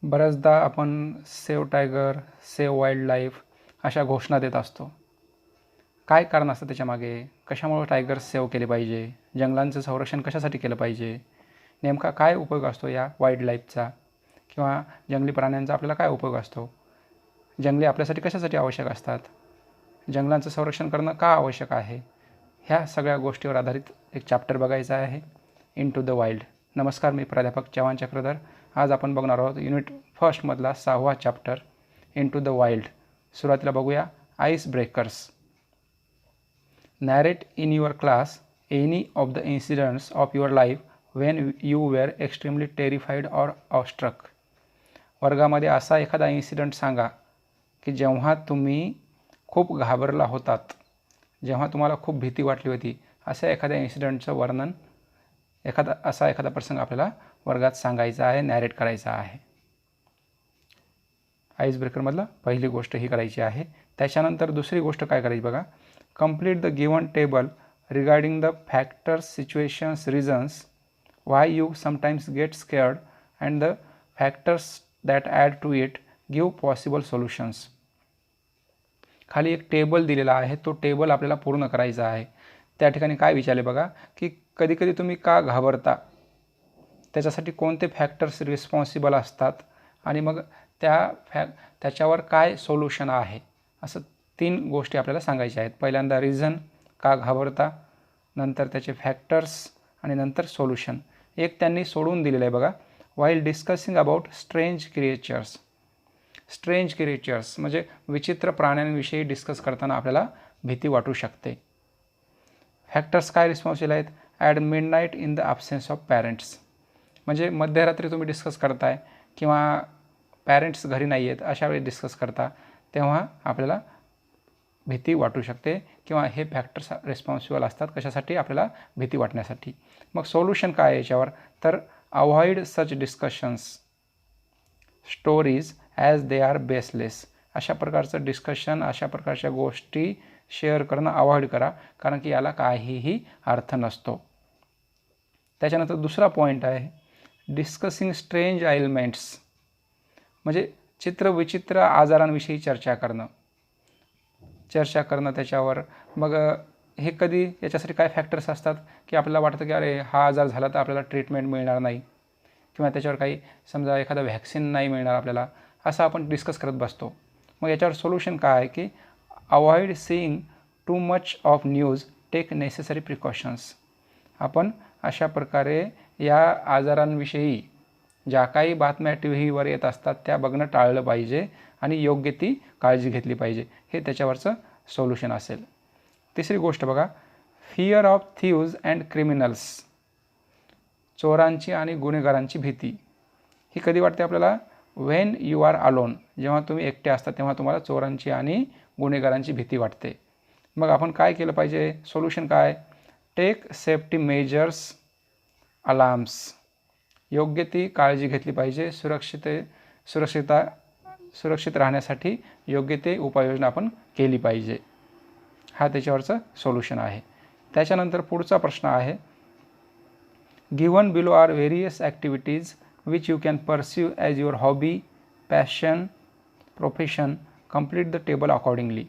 बऱ्याचदा आपण save tiger, save wild life अशा घोषणा देत असतो. काय कारण असतं त्याच्यामागे? कशामुळे टायगर्स सेव्ह केले पाहिजे? जंगलांचं संरक्षण कशासाठी केलं पाहिजे? नेमका काय उपयोग असतो या वाईल्ड लाईफचा किंवा जंगली प्राण्यांचा आपल्याला काय उपयोग असतो? जंगले आपल्यासाठी कशासाठी आवश्यक असतात? जंगलांचं संरक्षण करणं का आवश्यक आहे? ह्या सगळ्या गोष्टीवर आधारित एक चॅप्टर बघायचा आहे, इन टू द वाईल्ड. नमस्कार, मी प्राध्यापक चव्हाण चक्रधर. आज आपण बघणार आहोत युनिट फर्स्टमधला 6वा chapter, into the wild. सुरुवातीला बघूया ice breakers. Narrate in your class any of the incidents of your life when you were extremely terrified or awestruck. वर्गामध्ये असा एखादा इन्सिडंट सांगा की जेव्हा तुम्ही खूप घाबरला होतात, जेव्हा तुम्हाला खूप भीती वाटली होती, अशा एखाद्या इन्सिडंटचं वर्णन, एखादा प्रसंग आपल्याला वर्गात सांगायचा आहे, नॅरेट करायचा आहे. आईस ब्रेकरमधला पहिली गोष्ट ही करायची आहे. त्याच्यानंतर दुसरी गोष्ट काय करायची बघा, complete the given table regarding the factors, situations, reasons why you sometimes get scared and the factors that add to it, give possible solutions. खाली एक टेबल दिलेला आहे, तो टेबल आपल्याला पूर्ण करायचा आहे. त्या ठिकाणी काय विचारले बघा की कधीकधी तुम्ही का घाबरता, त्याच्यासाठी कोणते फॅक्टर्स रिस्पॉन्सिबल असतात आणि मग त्याच्यावर काय सोल्युशन आहे, असं 3 गोष्टी आपल्याला सांगायच्या आहेत. पहिल्यांदा रिझन, का घाबरता, नंतर त्याचे फॅक्टर्स आणि नंतर सोल्युशन. एक त्यांनी सोडून दिलेलं आहे बघा, while discussing about strange creatures. Strange creatures म्हणजे विचित्र प्राण्यांविषयी डिस्कस करताना आपल्याला भीती वाटू शकते. फॅक्टर्स काय रिस्पॉन्सिबल आहेत, at midnight in the absence of parents, म्हणजे मध्यरात्री तुम्ही डिस्कस करताय किंवा पॅरेंट्स घरी नाही आहेत अशा वेळी डिस्कस करता, तेव्हा आपल्याला भीती वाटू शकते किंवा हे फॅक्टर्स रिस्पॉन्सिबल असतात कशासाठी, आपल्याला भीती वाटण्यासाठी. मग सोल्युशन काय आहे याच्यावर, तर avoid such discussions stories as they are baseless. अशा प्रकारचं डिस्कशन, अशा प्रकारच्या गोष्टी शेअर करणं अवॉइड करा, कारण की याला काहीही अर्थ नसतो. त्याच्यानंतर दुसरा पॉईंट आहे डिस्कसिंग स्ट्रेंज आइलमेंट्स, म्हणजे चित्रविचित्र आजारांविषयी चर्चा करणं त्याच्यावर. मग हे कधी, याच्यासाठी काय फॅक्टर्स असतात की आपल्याला वाटतं की अरे हा आजार झाला तर आपल्याला ट्रीटमेंट मिळणार नाही किंवा त्याच्यावर काही समजा एखादा व्हॅक्सिन नाही मिळणार आपल्याला, असं आपण डिस्कस करत बसतो. मग याच्यावर सोल्युशन काय आहे की avoid seeing too much of news, take necessary precautions. आपण अशा प्रकारे या आजारांविषयी ज्या काही बातम्या टी व्हीवर येत असतात त्या बघणं टाळलं पाहिजे आणि योग्य ती काळजी घेतली पाहिजे. हे त्याच्यावरचं सोल्युशन असेल. तिसरी गोष्ट बघा, फिअर ऑफ थीव्ज अँड क्रिमिनल्स. चोरांची आणि गुन्हेगारांची भीती ही कधी वाटते आपल्याला, व्हेन यू आर अलोन, जेव्हा तुम्ही एकटे असता तेव्हा तुम्हाला चोरांची आणि गुन्हेगारांची भीती वाटते. मग आपण काय केलं पाहिजे, सोल्युशन काय, टेक सेफ्टी मेजर्स, अलार्म्स. योग्य ती काळजी घेतली पाहिजे. सुरक्षित राहण्यासाठी योग्य ते उपाययोजना आपण केली पाहिजे. हा त्याच्यावरचं सोल्युशन आहे. त्याच्यानंतर पुढचा प्रश्न आहे, given below are various activities which you can pursue as your hobby, passion, profession, complete the table accordingly.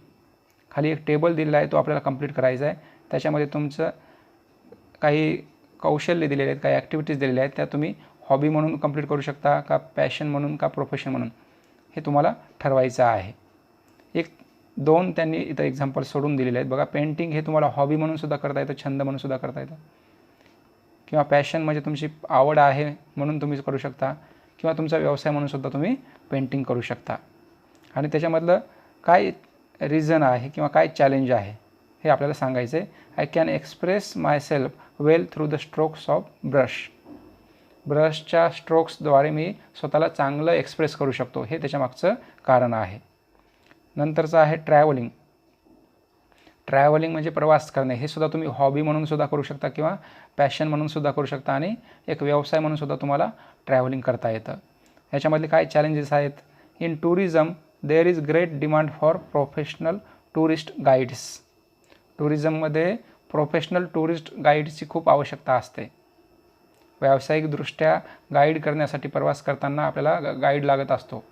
खाली एक टेबल दिलेला आहे, तो आपल्याला कंप्लीट करायचा आहे. त्याच्यामध्ये तुमचं काही कौशल्य दिलेले आहेत, काही ॲक्टिव्हिटीज दिलेल्या आहेत, त्या तुम्ही हॉबी म्हणून कंप्लीट करू शकता का पॅशन म्हणून का प्रोफेशन म्हणून, हे तुम्हाला ठरवायचं आहे. 1-2 त्यांनी इथं एक्झाम्पल सोडून दिलेले आहेत बघा. पेंटिंग हे तुम्हाला हॉबी म्हणून सुद्धा करता येतं, छंद म्हणून सुद्धा करता येतं, किंवा पॅशन म्हणजे तुमची आवड आहे म्हणून तुम्ही करू शकता, किंवा तुमचा व्यवसाय म्हणून सुद्धा तुम्ही पेंटिंग करू शकता. आणि त्याच्यामधलं काय रिझन आहे किंवा काय चॅलेंज आहे हे आपल्याला सांगायचं आहे. I can express myself well through the strokes of ब्रशच्या स्ट्रोक्सद्वारे मी स्वतःला चांगलं एक्सप्रेस करू शकतो, हे त्याच्यामागचं कारण आहे. नंतरचं आहे ट्रॅव्हलिंग म्हणजे प्रवास करणे. हे सुद्धा तुम्ही हॉबी म्हणून सुद्धा करू शकता किंवा पॅशन म्हणून सुद्धा करू शकता आणि एक व्यवसाय म्हणून सुद्धा तुम्हाला ट्रॅव्हलिंग करता येतं. ह्याच्यामधले काय चॅलेंजेस आहेत, in tourism there is great demand for professional tourist guides. टुरिझममध्ये प्रोफेशनल टुरिस्ट गाईड्सची खूप आवश्यकता असते. व्यावसायिकदृष्ट्या गाईड करण्यासाठी प्रवास करताना आपल्याला गाईड लागत असतो.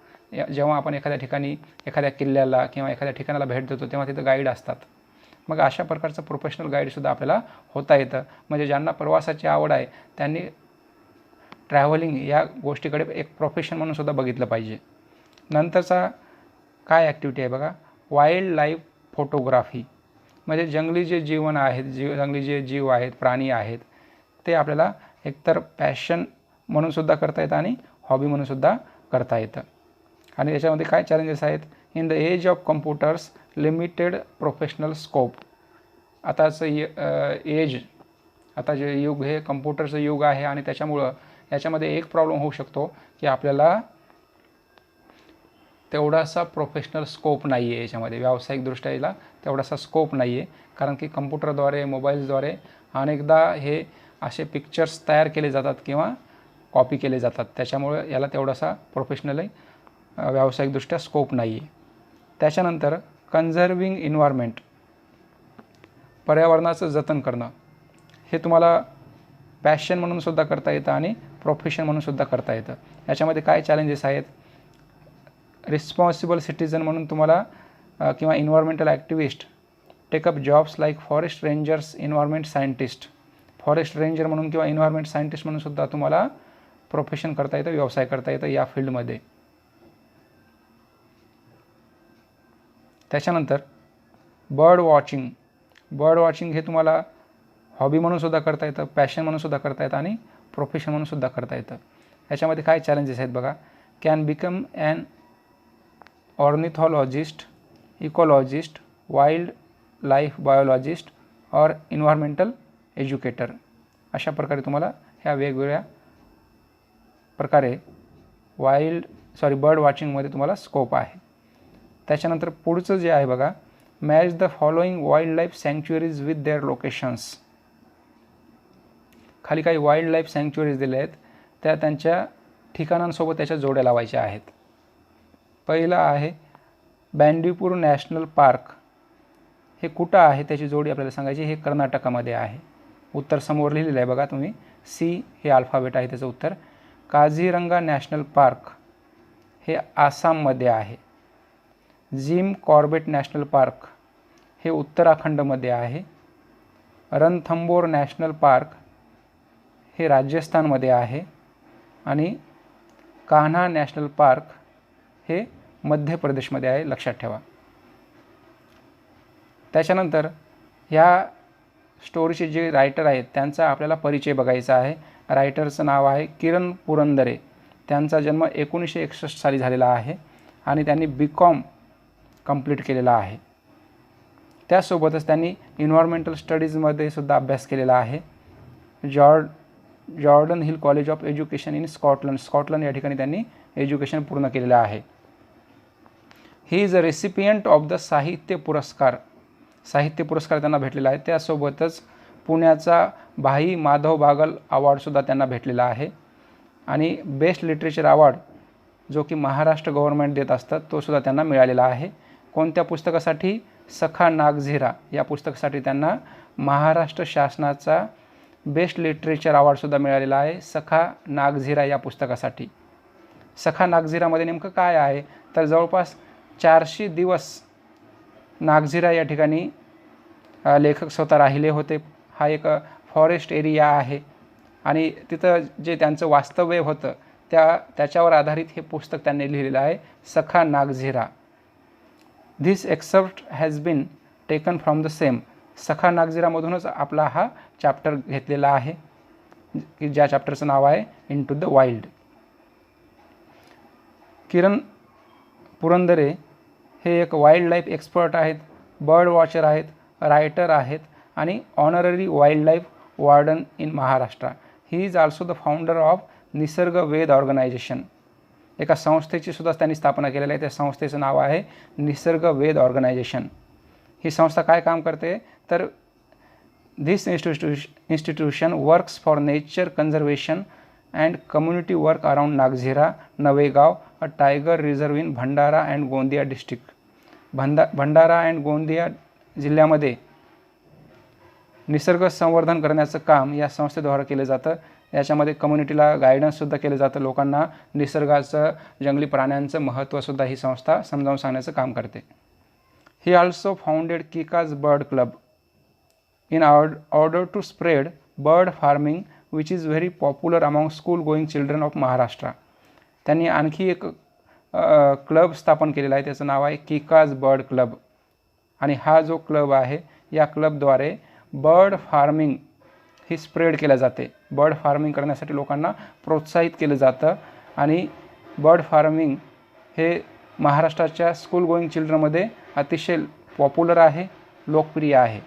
जेव्हा आपण एखाद्या ठिकाणी एखाद्या किल्ल्याला किंवा एखाद्या ठिकाणाला भेट देतो तेव्हा तिथं गाईड असतात. मग अशा प्रकारचं प्रोफेशनल गाईडसुद्धा आपल्याला होता येतं. म्हणजे ज्यांना प्रवासाची आवड आहे त्यांनी ट्रॅव्हलिंग या गोष्टीकडे एक प्रोफेशन म्हणून सुद्धा बघितलं पाहिजे. नंतरचा काय ॲक्टिव्हिटी आहे बघा, वाईल्ड लाईफ फोटोग्राफी. म्हणजे जंगली जे जीवन आहेत, जंगली जे जीव आहेत, प्राणी आहेत, ते आपल्याला एकतर पॅशन म्हणून सुद्धा करता येतं आणि हॉबी म्हणून सुद्धा करता येतं. आणि याच्यामध्ये काय चॅलेंजेस आहेत, in the age of computers limited professional scope. आताचं आता जे युग हे कम्प्युटरचं युग आहे आणि त्याच्यामुळं याच्यामध्ये एक प्रॉब्लेम होऊ शकतो की आपल्याला तेवढासा प्रोफेशनल स्कोप नाही आहे याच्यामध्ये, व्यावसायिकदृष्ट्या याला तेवढासा स्कोप नाही आहे. कारण की कम्प्युटरद्वारे, मोबाईल्सद्वारे अनेकदा हे असे पिक्चर्स तयार केले जातात किंवा कॉपी केले जातात. त्याच्यामुळे याला तेवढासा प्रोफेशनली व्यावसायिकदृष्ट्या स्कोप नाही आहे. त्याच्यानंतर कन्झर्विंग इन्व्हायरमेंट, पर्यावरणाचं जतन करणं, हे तुम्हाला पॅशन म्हणून सुद्धा करता येतं आणि प्रोफेशन म्हणून सुद्धा करता येतं. याच्यामध्ये काय चॅलेंजेस आहेत, रिस्पॉन्सिबल सिटीजन म्हणून तुम्हाला किंवा environmental activist take up jobs like forest rangers, environment scientist. Forest ranger म्हणून किंवा इन्व्हायरमेंट सायंटिस्ट म्हणून सुद्धा तुम्हाला प्रोफेशन करता येतं, व्यवसाय करता येतं या फील्डमध्ये. त्याच्यानंतर बर्ड वॉचिंग हे तुम्हाला हॉबी म्हणून सुद्धा करता येतं, पॅशन म्हणून सुद्धा करता येतं आणि प्रोफेशन म्हणून सुद्धा करता येतं. याच्यामध्ये काय चॅलेंजेस आहेत बघा, can become an ornithologist, ecologist, wildlife biologist और इन्व्हायरमेंटल एज्युकेटर. अशा प्रकारे तुम्हाला ह्या वेगवेगळ्या प्रकारे बर्ड वॉचिंगमध्ये तुम्हाला स्कोप आहे. त्याच्यानंतर पुढचं जे आहे बघा, match the following wildlife sanctuaries with their locations. खाली काही वाईल्ड लाईफ सँक्च्युअरीज दिल्या आहेत, त्या त्यांच्या ठिकाणांसोबत त्याच्या जोड्या लावायच्या आहेत. पहिलं आहे बँडीपूर नॅशनल पार्क. हे कुठं आहे त्याची जोडी आपल्याला सांगायची. हे कर्नाटकामध्ये आहे. उत्तर समोर लिहिलेलं आहे बघा तुम्ही, सी हे अल्फाबेट आहे त्याचं उत्तर. काझीरंगा नॅशनल पार्क हे आसाममध्ये आहे. जिम कॉर्बेट नॅशनल पार्क हे उत्तराखंडमध्ये आहे. रणथंबोर नॅशनल पार्क हे राजस्थानमध्ये आहे. आणि कान्हा नॅशनल पार्क हे मध्य प्रदेशमध्ये आहे, लक्षात ठेवा. त्याच्यानंतर ह्या स्टोरीचे जे रायटर आहेत त्यांचा आपल्याला परिचय बघायचा आहे. रायटरचं नाव आहे किरण पुरंदरे. त्यांचा जन्म 1961 साली झालेला आहे आणि त्यांनी BCom कंप्लीट केलेला आहे. त्यासोबतच त्यांनी इन्व्हायरमेंटल स्टडीजमध्ये सुद्धा अभ्यास केलेला आहे. Jordan hill college of education in Scotland या ठिकाणी त्यांनी एज्युकेशन पूर्ण केलेलं आहे. He is a recipient of the साहित्य पुरस्कार त्यांना भेटलेला आहे. त्यासोबतच पुण्याचा भाई माधव बागल अवॉर्डसुद्धा त्यांना भेटलेला आहे. आणि बेस्ट लिटरेचर अवॉर्ड जो की महाराष्ट्र गव्हर्नमेंट देत असतात तो सुद्धा त्यांना मिळालेला आहे. कोणत्या पुस्तकासाठी, सखा नागझिरा या पुस्तकासाठी त्यांना महाराष्ट्र शासनाचा बेस्ट लिटरेचर अवॉर्डसुद्धा मिळालेला आहे, सखा नागझिरा या पुस्तकासाठी. सखा नागझिरामध्ये नेमकं काय आहे तर जवळपास 400 दिवस नागझिरा या ठिकाणी लेखक स्वतः राहिले होते. हा एक फॉरेस्ट एरिया आहे आणि तिथं जे त्यांचं वास्तव्य होतं त्याच्यावर आधारित हे पुस्तक त्यांनी लिहिलेलं आहे, Sakha Nagzira. This extract has been taken from the same. Sakha नागझिरामधूनच आपला हा चॅप्टर घेतलेला आहे की ज्या चॅप्टरचं नाव आहे into the wild. Kiran Purandare हे एक वाईल्ड लाईफ एक्सपर्ट आहेत, बर्ड वॉचर आहेत, रायटर आहेत आणि honorary wild life warden in Maharashtra. He is also the founder of Nisarg Ved organisation. एका संस्थेची सुद्धा त्यांनी स्थापना केलेली आहे. त्या संस्थेचं नाव आहे निसर्ग वेद ऑर्गनायझेशन. ही संस्था काय काम करते तर this institution works for nature conservation and community work around Nagzira Navegaon, a tiger reserve in Bhandara and Gondia district. Bhandara and Gondia जिल्ह्यामध्ये निसर्ग संवर्धन करण्याचं काम या संस्थेद्वारा केलं जातं. याच्यामध्ये कम्युनिटीला गायडन्ससुद्धा केलं जातं, लोकांना निसर्गाचं, जंगली प्राण्यांचं महत्त्वसुद्धा ही संस्था समजावून सांगण्याचं काम करते. He also founded Kikaj bird club in order to spread bird farming which is very popular among school going children of Maharashtra. त्यांनी आणखी एक क्लब स्थापन केलेला आहे, त्याचं नाव आहे किकाज बर्ड क्लब. आणि हा जो क्लब आहे या क्लबद्वारे बर्ड फार्मिंग ही स्प्रेड केल्या जाते. बर्ड फार्मिंग करण्यासाठी लोकांना प्रोत्साहित केलं जातं आणि बर्ड फार्मिंग हे महाराष्ट्राच्या स्कूल गोईंग चिल्ड्रनमध्ये अतिशय पॉप्युलर आहे, लोकप्रिय आहे.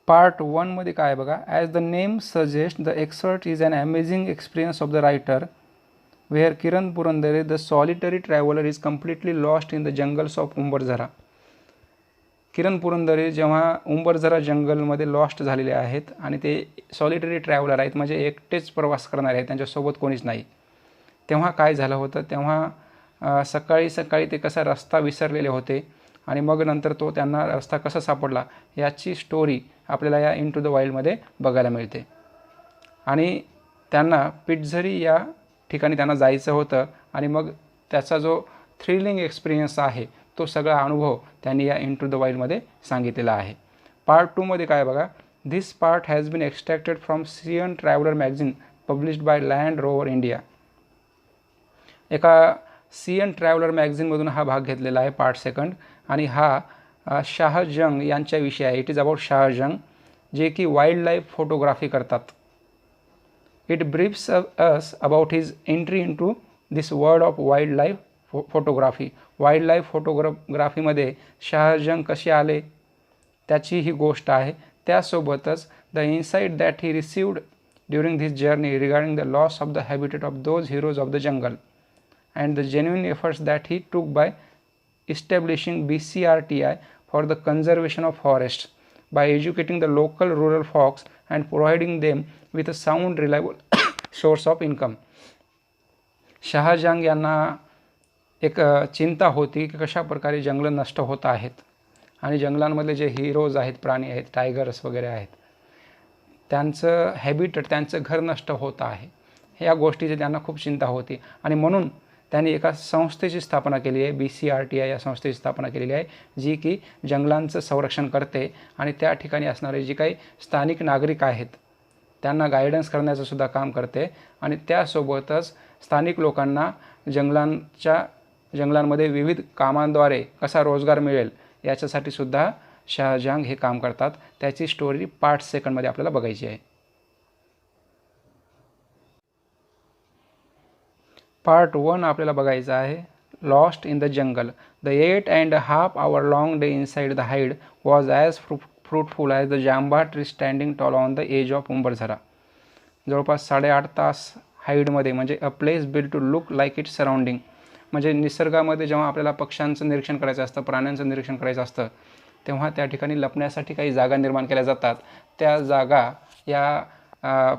पार्ट 1 मध्ये काय आहे बघा. As the name suggest the expert is an amazing experience of the writer where Kiran Purandare the solitary traveller is completely lost in the jungles of Umbarzara. Kiran Purandare जेव्हा उंबरझरा जंगलमध्ये लॉस्ट झालेले आहेत आणि ते सॉलिटरी ट्रॅव्हलर आहेत, म्हणजे एकटेच प्रवास करणारे आहेत, त्यांच्यासोबत कोणीच नाही, तेव्हा काय झालं होतं. तेव्हा सकाळी सकाळी ते कसा रस्ता विसरलेले होते आणि मग नंतर तो त्यांना रस्ता कसा सापडला याची स्टोरी आपल्याला या इंटू द वाईल्डमध्ये बघायला मिळते. आणि त्यांना पिटझरी या ठिकाणी त्यांना जायचं होतं आणि मग त्याचा जो थ्रिलिंग एक्सपिरियन्स आहे तो सगळा अनुभव त्यांनी या इंटू द वाईल्डमध्ये सांगितलेला आहे. पार्ट 2 मध्ये काय बघा. This part has been extracted from CN traveller magazine published by land rover India. एका सीएन ट्रॅव्हलर मॅगझिनमधून हा भाग घेतलेला आहे, पार्ट 2. आणि हा शाहजंग यांच्याविषयी आहे. इट इज अबाउट शाहजंग, जे की वाईल्ड लाईफ फोटोग्राफी करतात. It briefs us about his entry into this world of wild life photography. Wild life फोटोग्राफीमध्ये शाहजंग कसे आले त्याची ही गोष्ट आहे. त्यासोबतच the insight that he received during this journey regarding the loss of the habitat of those heroes of the jungle and the genuine efforts that he took by establishing BCRTI for the conservation of forests, by educating the local rural folks and providing them with a sound, reliable source of income. शाहजहांग यांना एक चिंता होती की कशा प्रकारे जंगलं नष्ट होत आहेत आणि जंगलांमधले जे हिरोज आहेत, प्राणी आहेत, टायगर्स वगैरे आहेत, त्यांचं हॅबिटेट, त्यांचं घर नष्ट होत आहे. ह्या गोष्टीची त्यांना खूप चिंता होती आणि म्हणून त्यांनी एका संस्थेची स्थापना केली आहे, BCRTI या संस्थेची स्थापना केलेली आहे, जी की जंगलांचं संरक्षण करते आणि त्या ठिकाणी असणारे जे काही स्थानिक नागरिक आहेत त्यांना गायडन्स करण्याचं सुद्धा काम करते आणि त्यासोबतच स्थानिक लोकांना जंगलांमध्ये विविध कामांद्वारे कसा रोजगार मिळेल याच्यासाठी सुद्धा शाहजहांग हे काम करतात. त्याची स्टोरी पार्ट 2 मध्ये आपल्याला बघायची आहे. पार्ट 1 आपल्याला बघायचं आहे. Lost in the jungle. The 8.5 hour long day inside the hide was as fruitful as the jamba tree standing tall on the edge of Umbarzara. जवळपास 8.5 तास हाईडमध्ये, म्हणजे a place built to look like its surrounding. म्हणजे निसर्गामध्ये जेव्हा आपल्याला पक्ष्यांचं निरीक्षण करायचं असतं, प्राण्यांचं निरीक्षण करायचं असतं, तेव्हा त्या ठिकाणी लपण्यासाठी काही जागा निर्माण केल्या जातात. त्या जागा या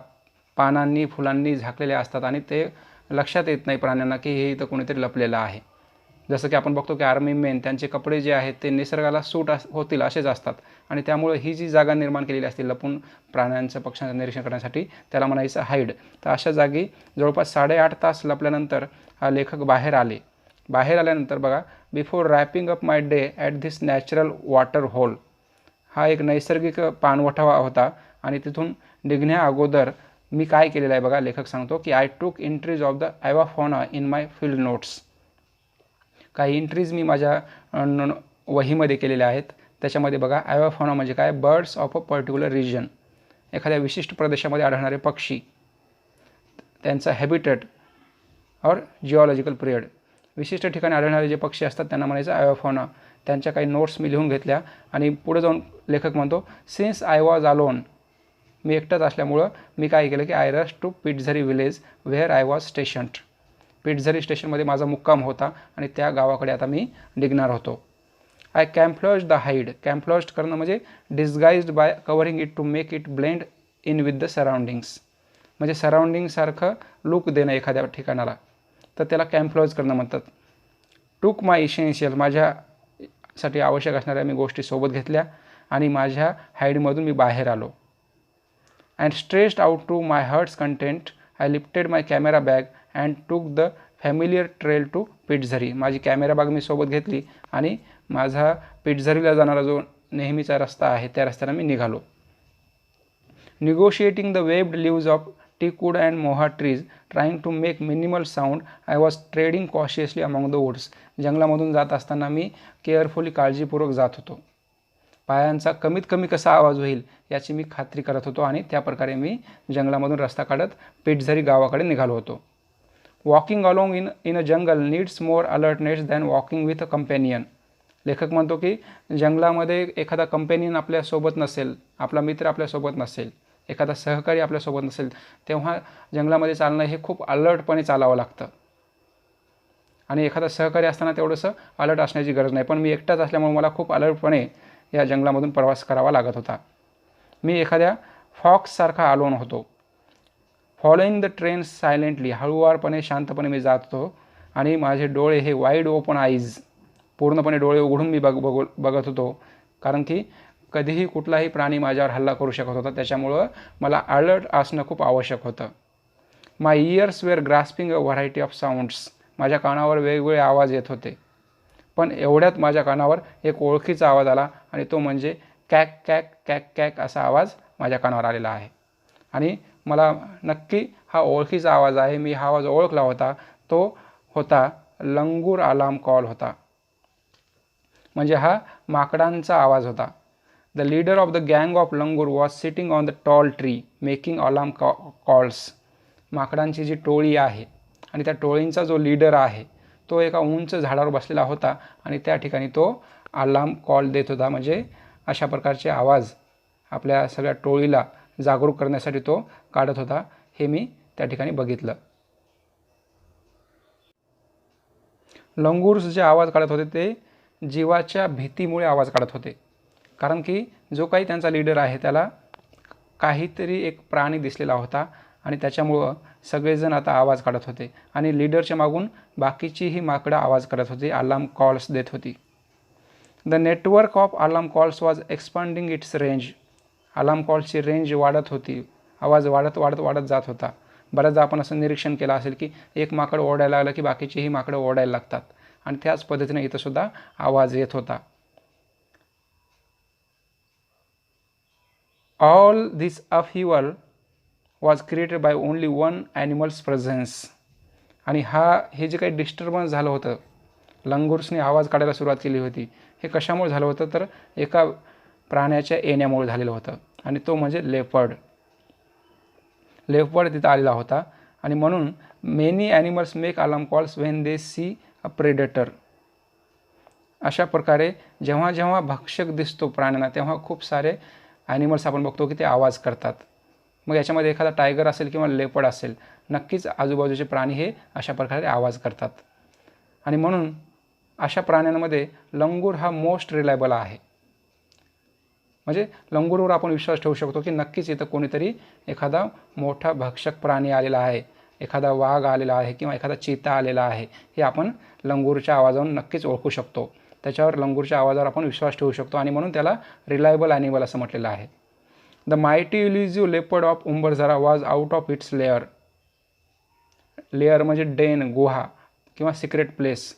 पानांनी, फुलांनी झाकलेल्या असतात आणि ते लक्षात येत नाही प्राण्यांना की हे इथं कोणीतरी लपलेलं आहे. जसं की आपण बघतो की आर्मी मेन, त्यांचे कपडे जे आहेत ते निसर्गाला सूट होतील असेच असतात आणि त्यामुळे ही जी जागा निर्माण केलेली असते लपून प्राण्यांचं, पक्ष्यांचं निरीक्षण करण्यासाठी, त्याला म्हणायचं हाईड. तर अशा जागी जवळपास 8.5 तास लपल्यानंतर हा लेखक बाहेर आल्यानंतर बघा. Before wrapping up my day at this natural water hole. हा एक नैसर्गिक पाणवठा होता आणि तिथून निघण्या अगोदर मी काय केलेलं आहे बघा. लेखक सांगतो की I took entries of the avifauna in my field notes. काही एंट्रीज मी माझ्या वहीमध्ये केलेल्या आहेत. त्याच्यामध्ये बघा, ॲवाफॉना म्हणजे काय, birds of a particular region. एखाद्या विशिष्ट प्रदेशामध्ये आढळणारे पक्षी, त्यांचा हॅबिटेट और जिओलॉजिकल पिरियड. विशिष्ट ठिकाणी आढळणारे जे पक्षी असतात त्यांना म्हणायचं ॲवाफॉना. त्यांच्या काही नोट्स मी लिहून घेतल्या आणि पुढे जाऊन लेखक म्हणतो, सिन्स आय वॉज अलोन, मी एकटाच असल्यामुळं मी काय केलं की I rush to Pitezari village where I was stationed. Pitezari स्टेशनमध्ये माझा मुक्काम होता आणि त्या गावाकडे आता मी निघणार होतो. I camouflaged the hide. Camouflaged करणं म्हणजे disguised by covering it to make it blend in with the surroundings. म्हणजे सराउंडिंगसारखं लुक देणं एखाद्या ठिकाणाला, तर त्याला कॅम्फ्लॉज करणं म्हणतात. टूक माय इसेन्शियल, माझ्यासाठी आवश्यक असणाऱ्या मी गोष्टी सोबत घेतल्या आणि माझ्या हाईडमधून मी बाहेर आलो. And stretched out to my heart's content I lifted my camera bag and took the familiar trail to Pitezari. माझी कॅमेरा बॅग मी सोबत घेतली आणि माझा पिटझरीला जाणारा जो नेहमीचा रस्ता आहे त्या रस्त्याने मी निघालो. Negotiating the webbed leaves of teakwood and mahua trees trying to make minimal sound I was treading cautiously among the woods. जंगलामधून जात असताना मी केअरफुली काळजीपूर्वक जात होतो. पायांचा कमीत कमी कसा आवाज होईल याची मी खात्री करत होतो आणि त्या प्रकारे मी जंगलामधून रस्ता काढत पिटझरी गावाकडे निघालो होतो. Walking along in a jungle needs more alertness than walking with a companion. लेखक म्हणतो की जंगलामध्ये एखादा कंपॅनियन आपल्यासोबत नसेल, आपला मित्र आपल्यासोबत नसेल, एखादा सहकारी आपल्यासोबत नसेल, तेव्हा जंगलामध्ये चालणं हे खूप अलर्टपणे चालावं लागतं. आणि एखादा सहकारी असताना तेवढंसं अलर्ट असण्याची गरज नाही. पण मी एकटाच असल्यामुळे मला खूप अलर्टपणे या जंगलामधून प्रवास करावा लागत होता. मी एखाद्या फॉक्ससारखा अलोन होतो. फॉलोईंग द ट्रेन सायलेंटली, हळूवारपणे शांतपणे मी जात होतो आणि माझे डोळे हे वाईड ओपन आईज, पूर्णपणे डोळे उघडून मी बघत होतो. कारण की कधीही कुठलाही प्राणी माझ्यावर हल्ला करू शकत होता, त्याच्यामुळं मला अलर्ट असणं खूप आवश्यक होतं. My ears were grasping a variety of sounds. माझ्या कानावर वेगवेगळे आवाज येत होते. पण एवढ्यात माझ्या कानावर एक ओळखीचा आवाज आला आणि तो म्हणजे कॅक कॅक कॅक कॅक असा आवाज माझ्या कानावर आलेला आहे. आणि मला नक्की हा ओळखीचा आवाज आहे, मी हा आवाज ओळखला होता. तो होता लंगूर अलार्म कॉल होता. म्हणजे हा माकडांचा आवाज होता. द लीडर ऑफ द गँग of langur was sitting on the tall tree making alarm calls. माकडांची जी टोळी आहे आणि त्या टोळींचा जो लीडर आहे तो एका उंच झाडावर बसलेला होता आणि त्या ठिकाणी तो अलार्म कॉल देत होता. म्हणजे अशा प्रकारचे आवाज आपल्या सगळ्या टोळीला जागरूक करण्यासाठी तो काढत होता. हे मी त्या ठिकाणी बघितलं. लंगूर्स जे आवाज काढत होते ते जीवाच्या भीतीमुळे आवाज काढत होते. कारण की जो काही त्यांचा लीडर आहे त्याला काहीतरी एक प्राणी दिसलेला होता आणि त्याच्यामुळं सगळेजण आता आवाज काढत होते आणि लीडरच्या मागून बाकीचीही माकडं आवाज करत होती, अलार्म कॉल्स देत होती. The network of alarm calls was expanding its range. Alarm कॉल्सची रेंज वाढत होती, आवाज वाढत जात होता. बऱ्याचदा आपण असं निरीक्षण केलं असेल की एक माकड ओरडायला लागलं की बाकीचीही माकडं ओरडायला लागतात आणि त्याच पद्धतीने इथंसुद्धा आवाज येत होता. All this upheaval was created by only one animal's presence. आणि हे जे काही डिस्टर्बन्स झालं होतं, लंगूर्सने आवाज काढायला सुरुवात केली होती, हे कशामुळे झालं होतं तर एका प्राण्याच्या येण्यामुळे झालेलं होतं आणि तो म्हणजे लेपर्ड तिथं आलेला होता. आणि म्हणून many animals make alarm calls when they see a predator. अशा प्रकारे जेव्हा जेव्हा भक्षक दिसतो प्राण्यांना तेव्हा खूप सारे ॲनिमल्स आपण बघतो की ते आवाज करतात. मग याच्यामध्ये एखादा टायगर असेल किंवा लेपर्ड असेल, नक्कीच आजूबाजूचे प्राणी हे अशा प्रकारे आवाज करतात. आणि म्हणून अशा प्राण्यांमध्ये लंगूर हा मोस्ट रिलायबल आहे. म्हणजे लंगूरवर आपण विश्वास ठेवू शकतो की नक्कीच इथं कोणीतरी एखादा मोठा भक्षक प्राणी आलेला आहे, एखादा वाघ आलेला आहे किंवा एखादा चीता आलेला आहे, हे आपण लंगूरच्या आवाजावरून नक्कीच ओळखू शकतो. त्याच्यावर लंगूरच्या आवाजावर आपण विश्वास ठेवू शकतो आणि म्हणून त्याला रिलायबल ॲनिमल असं म्हटलेलं आहे. The mighty elusive leopard of Umbarzara was out of its lair. Lair म्हणजे डेन, गुहा किंवा सिक्रेट प्लेस.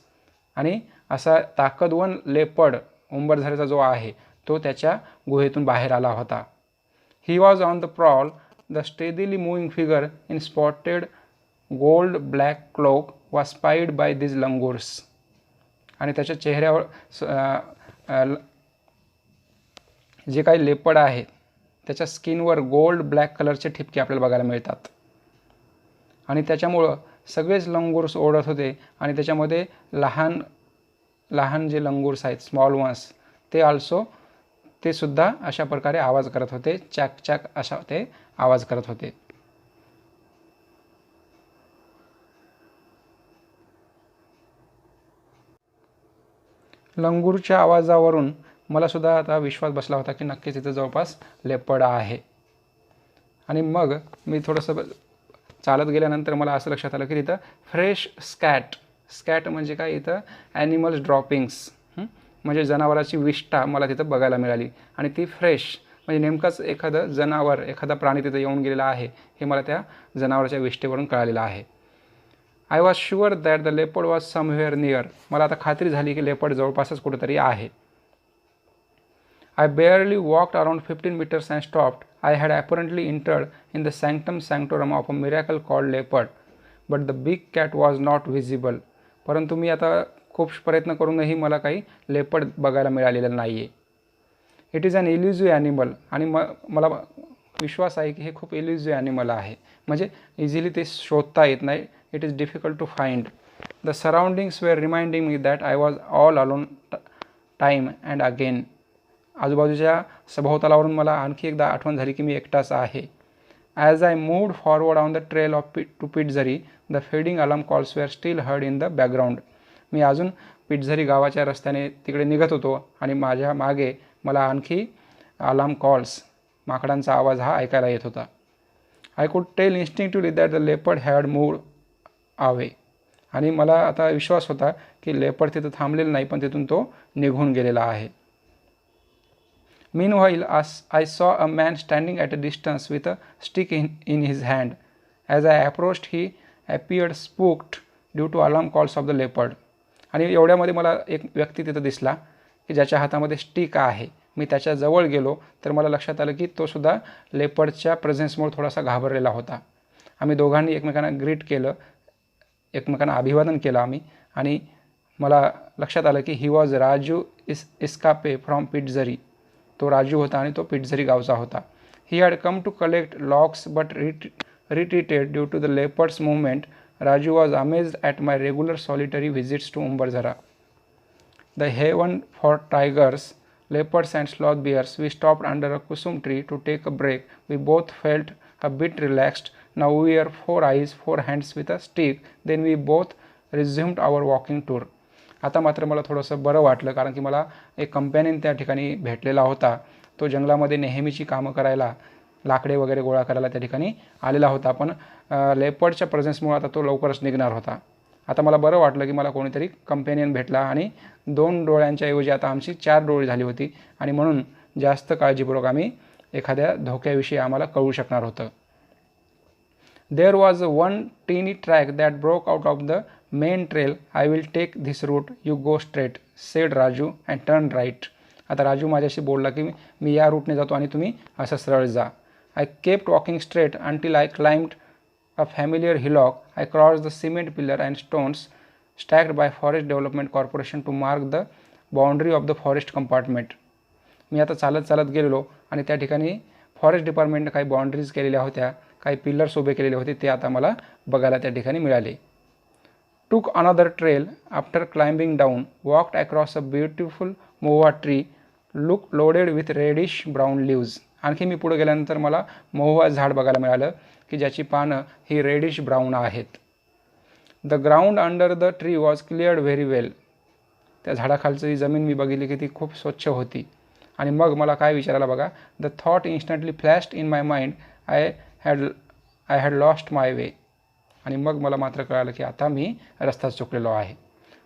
आणि असा ताकदवन लेपर्ड उंबरझाराचा जो आहे तो त्याच्या गुहेतून बाहेर आला होता. He was on the prowl. The steadily moving figure in spotted gold black cloak was spied by these langurs. आणि त्याच्या चेहऱ्यावर जे काही लेपर्ड आहे त्याच्या स्किनवर गोल्ड ब्लॅक कलरचे ठिपके आपल्याला बघायला मिळतात. आणि त्याच्यामुळं सगळेच लंगूर्स ओढत होते आणि त्याच्यामध्ये लहान जे लंगूर्स आहेत, स्मॉल वन्स, ते सुद्धा अशा प्रकारे आवाज करत होते. चॅक चॅक अशा ते आवाज करत होते. लंगूरच्या आवाजावरून मला सुद्धा आता विश्वास बसला होता की नक्कीच इथं जवळपास लेपर्ड आहे. आणि मग मी थोडंसं चालत गेल्यानंतर मला असं लक्षात आलं की तिथं फ्रेश स्कॅट स्कॅट म्हणजे काय इथं ॲनिमल्स ड्रॉपिंग्स, म्हणजे जनावराची विष्ठा मला तिथं बघायला मिळाली आणि ती फ्रेश म्हणजे नेमकंच एखादं जनावर एखादा प्राणी तिथं येऊन गेलेला आहे हे मला त्या जनावराच्या विष्ठेवरून कळालेलं आहे. I was sure that the leopard was somewhere near. मला आता खात्री झाली की लेपर्ड जवळपासच कुठेतरी आहे. I barely walked around 15 meters and stopped. I had apparently entered in the sanctum sanctorum of a miracle called leopard, but the big cat was not visible. परंतु मी आता खूप प्रयत्न करूनही मला काही लेपर्ड बघायला मिळालेलं नाही आहे. इट इज अन इल्युझिव्ह ॲनिमल आणि मला विश्वास आहे की हे खूप इल्युझिव्ह ॲनिमल आहे, म्हणजे इझिली ते शोधता येत नाही. It is difficult to find. The surroundings were reminding me that I was all alone time and again. आजूबाजूच्या सभोवतालावरून मला आणखी एकदा आठवण झाली की मी एकटाच आहे. As I moved forward on the trail of to Pitezari the fading alarm calls were still heard in the background. मी अजून पिटझरी गावाच्या रस्त्याने तिकडे निघत होतो आणि माझ्या मागे मला आणखी अलार्म कॉल्स, माकडांचा आवाज हा ऐकायला येत होता. I could tell instinctively that the leopard had moved away. आणि मला आता विश्वास होता की लेपर्ड तिथं थांबलेला नाही, पण तिथून तो निघून गेलेला आहे. Meanwhile, I saw a man standing at a distance with a stick in his hand. As I approached, he appeared spooked due to alarm calls of the leopard. आणि एवढ्यामध्ये मला एक व्यक्ती तिथं दिसला की ज्याच्या हातामध्ये स्टिक आहे. मी त्याच्या जवळ गेलो तर मला लक्षात आलं की तो सुद्धा लेपर्डच्या प्रेझेन्समुळे थोडासा घाबरलेला होता. आम्ही दोघांनी एकमेकांना ग्रीट केलं, एकमेकांना अभिवादन केलं आम्ही, आणि मला लक्षात आलं की he was Raju Iskape from Pitezari. तो राजू होता आणि तो पिटझरी गावचा होता. He had come to collect logs but retreated due to the leopard's movement. Raju was amazed at my regular solitary visits to Umbarzara, the haven for tigers, leopards and sloth bears. We stopped under a kusum tree to take a break. We both felt a bit relaxed. Now we are 4 eyes, 4 hands with a stick. Then we both resumed our walking tour. आता मात्र मला थोडंसं बरं वाटलं, कारण की मला एक कंपॅनियन त्या ठिकाणी भेटलेला होता. तो जंगलामध्ये नेहमीची कामं करायला, लाकडे वगैरे गोळा करायला त्या ठिकाणी आलेला होता, पण लेपर्डच्या प्रेझेन्समुळे आता तो लवकरच निघणार होता. आता मला बरं वाटलं की मला कोणीतरी कंपॅनियन भेटला आणि 2 डोळ्यांच्या ऐवजी आता आमची 4 डोळे झाली होती, आणि म्हणून जास्त काळजीपूर्वक आम्ही एखाद्या धोक्याविषयी आम्हाला कळू शकणार होतं. There was one tiny track that broke out of the main trail. I will take this route, you go straight, said Raju and turn right. आता राजू माझ्याशी बोलला की मी या रूटने जातो आणि तुम्ही असं सरळ जा. I kept walking straight until I climbed a familiar hillock. I crossed the cement pillar and stones stacked by Forest Development Corporation to mark the boundary of the forest compartment. मी आता चालत गेलेलो आणि त्या ठिकाणी फॉरेस्ट डिपार्टमेंटने काही boundaries केलेल्या होत्या, काही पिलर्स उभे केलेले होते, ते आता मला बघायला त्या ठिकाणी मिळाले. Took another trail after climbing down, walked across a beautiful moa tree, loaded with reddish brown leaves. आणखी मी पुढे गेल्यानंतर मला मोहुआ झाड बघायला मिळालं की ज्याची पानं ही रेडिश ब्राऊन आहेत. The ground under the tree was cleared very well. त्या झाडाखालची जमीन मी बघितली की ती खूप स्वच्छ होती. आणि मग मला काय विचारायला बघा, the thought instantly flashed in my mind, I had lost my way. आणि मग मला मात्र कळालं की आता मी रस्ता चुकलेलो आहे.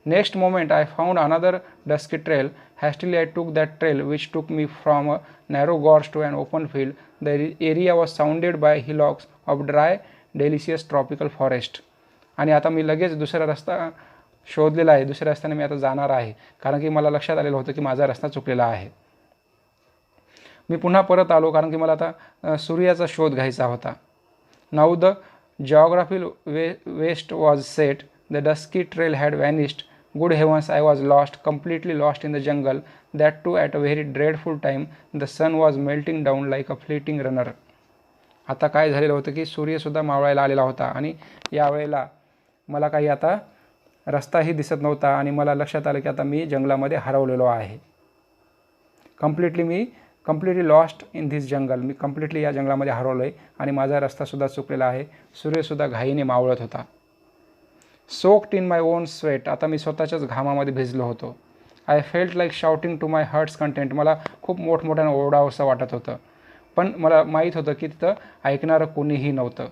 Next moment I found another dusky trail. Hastily I took that trail which took me from a narrow gorge to an open field. The area was surrounded by hillocks of dry deciduous tropical forest. आणि आता मी लगेच दुसरा रस्ता शोधलेला आहे, दुसऱ्या रस्त्याने मी आता जाणार आहे, कारण की मला लक्षात आलेलं होतं की माझा रस्ता चुकलेला आहे. मी पुन्हा परत आलो कारण की मला आता सूर्याचा शोध घ्यायचा होता. Now the geographical west was set. The dusky trail had vanished. Good heavens, I was lost, completely lost in the jungle, that too at a very dreadful time. The sun was melting down like a flitting runner. आता काय झालेलं होतं की सूर्यसुद्धा मावळायला आलेला होता आणि यावेळेला मला काही आता रस्ताही दिसत नव्हता आणि मला लक्षात आलं की आता मी जंगलामध्ये हरवलेलो आहे. Completely lost in this jungle. Me completely या जंगलामध्ये हरवलो आहे आणि माझा रस्तासुद्धा चुकलेला आहे. सूर्यसुद्धा घाईने मावळत होता. Soaked in my own sweat. आता मी स्वतःच्याच घामामध्ये भिजलो होतो. I felt like shouting to my heart's content. मला खूप मोठमोठ्यानं ओरडावंसं वाटत होतं, पण मला माहीत होतं की तिथं ऐकणारं कोणीही नव्हतं.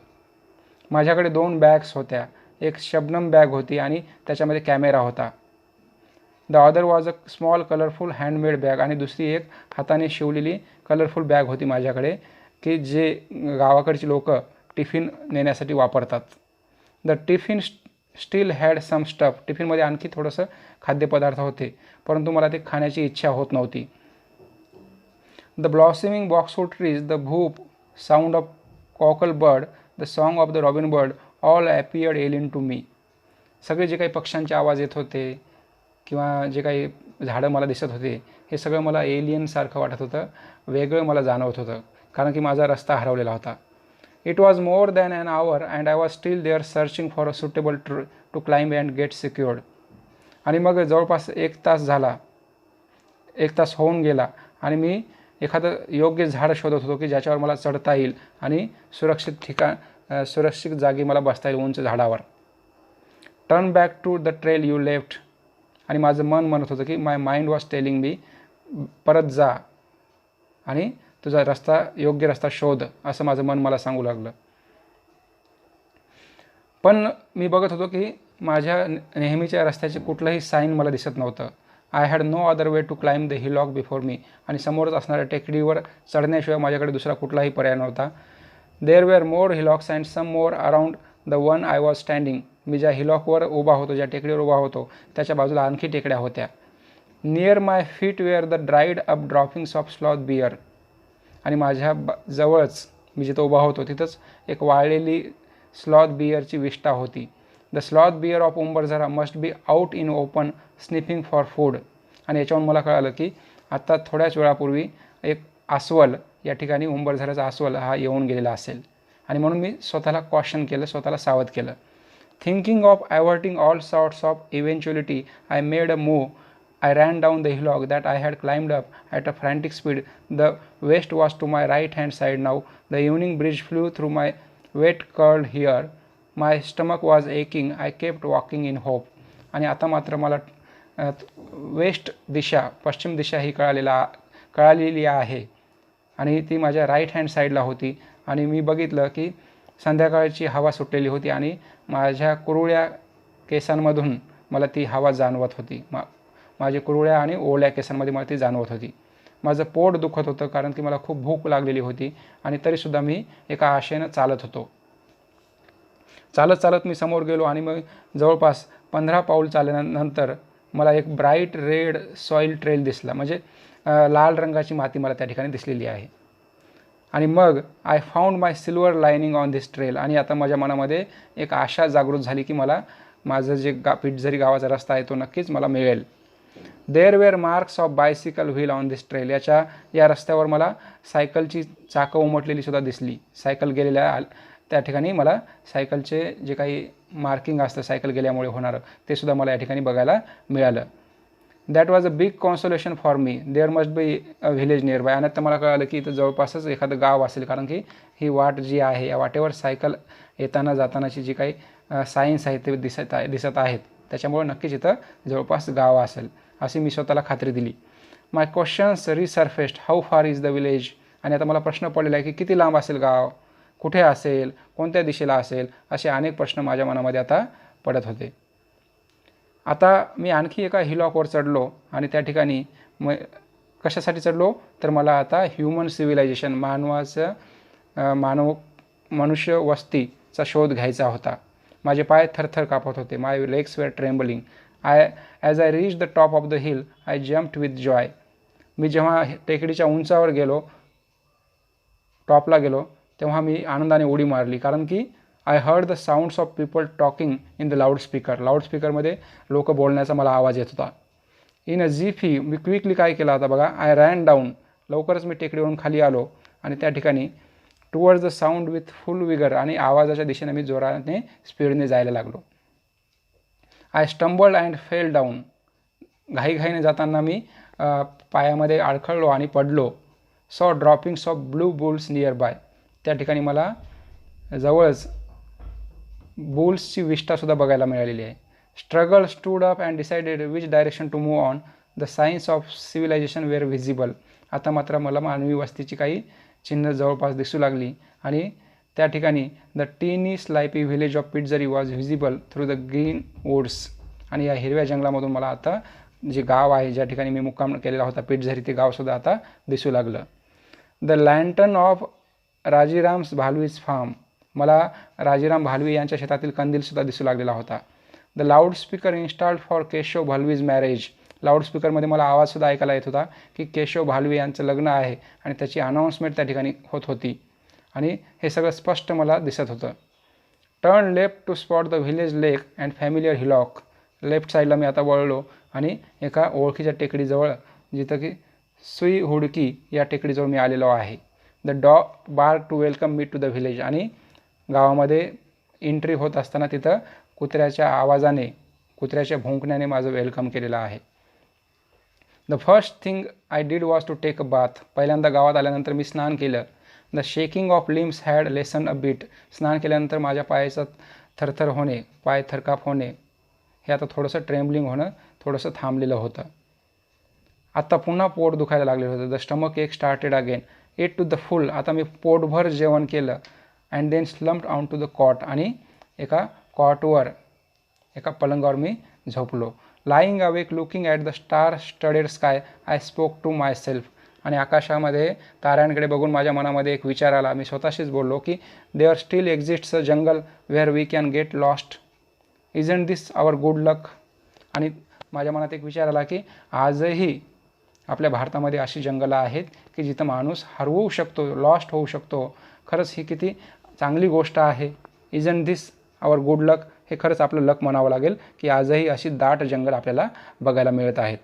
माझ्याकडे 2 बॅग्स होत्या, एक शबनम बॅग होती आणि त्याच्यामध्ये कॅमेरा होता. The other was a small colourful handmade bag, आणि दुसरी एक हाताने शिवलेली कलरफुल बॅग होती माझ्याकडे, की जे गावाकडची लोक टिफिन नेण्यासाठी वापरतात. The tiffin still had some stuff, टिफिनमध्ये आणखी थोडंसं खाद्यपदार्थ होते, परंतु मला ते खाण्याची इच्छा होत नव्हती. The blossoming boxwood trees, the भूप, sound of cockle bird, the song of the robin bird, all appeared alien to me. सगळे जे काही पक्ष्यांचे आवाज येत होते किंवा जे काही झाडं मला दिसत होते, हे सगळं मला एलियनसारखं वाटत होतं, वेगळं मला जाणवत होतं, कारण की माझा रस्ता हरवलेला होता. It was more than an hour and I was still there searching for a suitable to climb and get secured. आणि मग जवळपास 1 तास झाला, 1 तास होऊन गेला, आणि मी एखादं योग्य झाड शोधत होतो की ज्याच्यावर मला चढता येईल आणि सुरक्षित जागी मला बसता येईल उंच झाडावर. Turn back to the trail you left, आणि माझं मन म्हणत होतं की my mind was telling me, परत जा आणि तुझा रस्ता, योग्य रस्ता शोध, असं माझं मन मला सांगू लागलं. पण मी बघत होतो की माझ्या नेहमीच्या रस्त्याचे कुठलंही साईन मला दिसत नव्हतं. I had no other way to climb the hillock before me, आणि समोरच असणाऱ्या टेकडीवर चढण्याशिवाय माझ्याकडे दुसरा कुठलाही पर्याय नव्हता. There were more hillocks and some more around the one I was standing. मी ज्या हिलॉकवर उभा होतो, ज्या टेकडीवर उभा होतो, त्याच्या बाजूला आणखी टेकड्या होत्या. Near my feet were the dried up droppings of sloth bear, आणि माझ्या जवळच मी जिथं उभा होतो तिथंच एक वाळलेली स्लॉथ बियरची विष्ठा होती. The sloth bear of Umbarzara must be out in open sniffing for food. आणि याच्यावरून मला कळालं की आता थोड्याच वेळापूर्वी एक अस्वल, या ठिकाणी उंबरझऱ्याचा अस्वल हा येऊन गेलेला असेल, आणि म्हणून मी स्वतःला कॉशन केलं, स्वतःला सावध केलं. Thinking of averting all sorts of eventuality I made a move. I ran down the hillock that I had climbed up at a frantic speed. The west was to my right-hand side now. The evening breeze flew through my wet curled hair. My stomach was aching. I kept walking in hope. आणि आता मात्र मला waste दिशा, पश्चिम दिशा ही कळालेली आहे, आणि ती माझ्या right hand साईडला होती. आणि मी बघितलं की संध्याकाळची हवा सुटलेली होती, आणि माझ्या कुरळ्या केसांमधून मला ती हवा जाणवत होती. माझ्या कुरळ्या आणि ओल्या केसांमध्ये मला ती जाणवत होती. माझं पोट दुखत होतं, कारण की मला खूप भूक लागलेली होती, आणि तरीसुद्धा मी एका आशेनं चालत होतो. चालत मी समोर गेलो, आणि मग जवळपास 15 पाऊल चालल्यानंतर मला एक ब्राईट रेड सॉईल ट्रेल दिसला, म्हणजे लाल रंगाची माती मला त्या ठिकाणी दिसलेली आहे. आणि मग I found my silver lining on this trail, आणि आता माझ्या मनामध्ये एक आशा जागृत झाली की मला माझं जे पिठझरी गावाचा रस्ता आहे तो नक्कीच मला मिळेल. There were marks of bicycle wheel on this trail. या रस्त्यावर मला सायकलची चाकं उमटलेली सुद्धा दिसली. सायकल गेलेल्या त्या ठिकाणी मला सायकलचे जे काही मार्किंग असतं सायकल गेल्यामुळे होणारं, ते सुद्धा मला या ठिकाणी बघायला मिळालं. That was a big consolation for me. There must be a village nearby. आणि आता मला कळालं की इथं जवळपासच एखादं गाव असेल, कारण की ही वाट जी आहे, या वाटेवर सायकल येताना जातानाची जी काही सायन्स आहे ते दिसत आहेत, त्याच्यामुळे नक्कीच इथं जवळपास गाव असेल, अशी मी स्वतःला खात्री दिली. My questions resurfaced. How far is the village. आणि आता मला प्रश्न पडलेला आहे की किती लांब असेल गाव, कुठे असेल, कोणत्या दिशेला असेल, असे अनेक प्रश्न माझ्या मनामध्ये आता पडत होते. आता मी आणखी एका हिलॉकवर चढलो, आणि त्या ठिकाणी कशासाठी चढलो तर मला आता ह्युमन सिव्हिलायझेशन, मनुष्य वस्तीचा शोध घ्यायचा होता. माझे पाय थरथर कापत होते. My legs were trembling. As I reach the top of the hill I jumped with joy. मी जेव्हा टेकडीच्या उंचावर गेलो, टॉपला गेलो, तेव्हा मी आनंदाने उडी मारली, कारण की I heard the sounds of people talking in the loudspeaker. लाऊडस्पीकरमध्ये लोक बोलण्याचा मला आवाज येत होता. इन अ जिफी मी क्विकली काय केलं आता बघा, आय रॅन डाऊन. लवकरच मी टेकडीवरून खाली आलो, आणि त्या ठिकाणी towards the sound with full vigour, आणि आवाजाच्या दिशेने मी जोराने स्पीडने जायला लागलो. I stumbled and fell down. घाईघाईने जाताना मी पायामध्ये अडखळलो आणि पडलो. Saw droppings of blue bulls nearby. त्या ठिकाणी मला जवळच बुल्सची विष्ठासुद्धा बघायला मिळालेली आहे. Struggle stood up and decided which direction to move on. The signs of civilization were visible. आता मात्र मला मानवी वस्तीची काही चिन्ह जवळपास दिसू लागली, आणि त्या ठिकाणी the tiny sleepy village of Pitzari was visible through the green woods. आणि या हिरव्या जंगलामधून मला आता जे गाव आहे, ज्या ठिकाणी मी मुक्काम केलेला होता पिटझरी, ते गावसुद्धा आता दिसू लागलं. The lantern of Rajiram's Bhalvi's farm. मला राजीराम भालवी यांच्या शेतातील कंदीलसुद्धा दिसू लागलेला होता. The loudspeaker installed for Keshav Bhalvi's marriage. लाऊडस्पीकरमध्ये मला आवाजसुद्धा ऐकायला येत होता की केशव भालवी यांचं लग्न आहे आणि त्याची अनाऊन्समेंट त्या ठिकाणी होत होती. आणि हे सगळं स्पष्ट मला दिसत होतं. Turn left to spot the village lake and familiar hillock. Left साईडला मी आता वळलो आणि एका ओळखीच्या टेकडीजवळ, जिथं की सुई हुडकी या टेकडीजवळ मी आलेलो आहे. The dog bark to welcome me to the village. आणि गावामध्ये एंट्री होत असताना तिथं कुत्र्याच्या आवाजाने, कुत्र्याच्या भुंकण्याने माझं वेलकम केलेलं आहे. The first thing I did was to take a bath. पहिल्यांदा गावात आल्यानंतर मी स्नान केलं. The shaking of limbs had lessen a bit. स्नान केल्यानंतर माझ्या पायाचं थरथर होणे, पाय थरकाप होणे, हे आता थोडंसं ट्रेम्बलिंग होणं थोडंसं थांबलेलं होतं. आता पुन्हा पोट दुखायला लागलेलं होतं. The stomach ache started again. Ate to the full. आता मी पोटभर जेवण केलं. And then slumped on to the cot. आणि एका कॉटवर, एका पलंगावर मी झोपलो. Lying awake looking at the star studded sky I spoke to myself. आणि आकाशामध्ये ताऱ्यांकडे बघून माझ्या मनामध्ये एक विचार आला. मी स्वतःशीच बोललो की there still exists a jungle where we can get lost. Isn't this our good luck. आणि माझ्या मनात एक विचार आला की आजही आपल्या भारतामध्ये अशी जंगलं आहेत की जिथं माणूस हरवू शकतो, लॉस्ट होऊ शकतो. खरंच ही किती चांगली गोष्ट आहे. इजंट दिस आवर गुड लक. हे खरंच आपलं लक म्हणावं लागेल की आजही अशी दाट जंगल आपल्याला बघायला मिळत आहेत.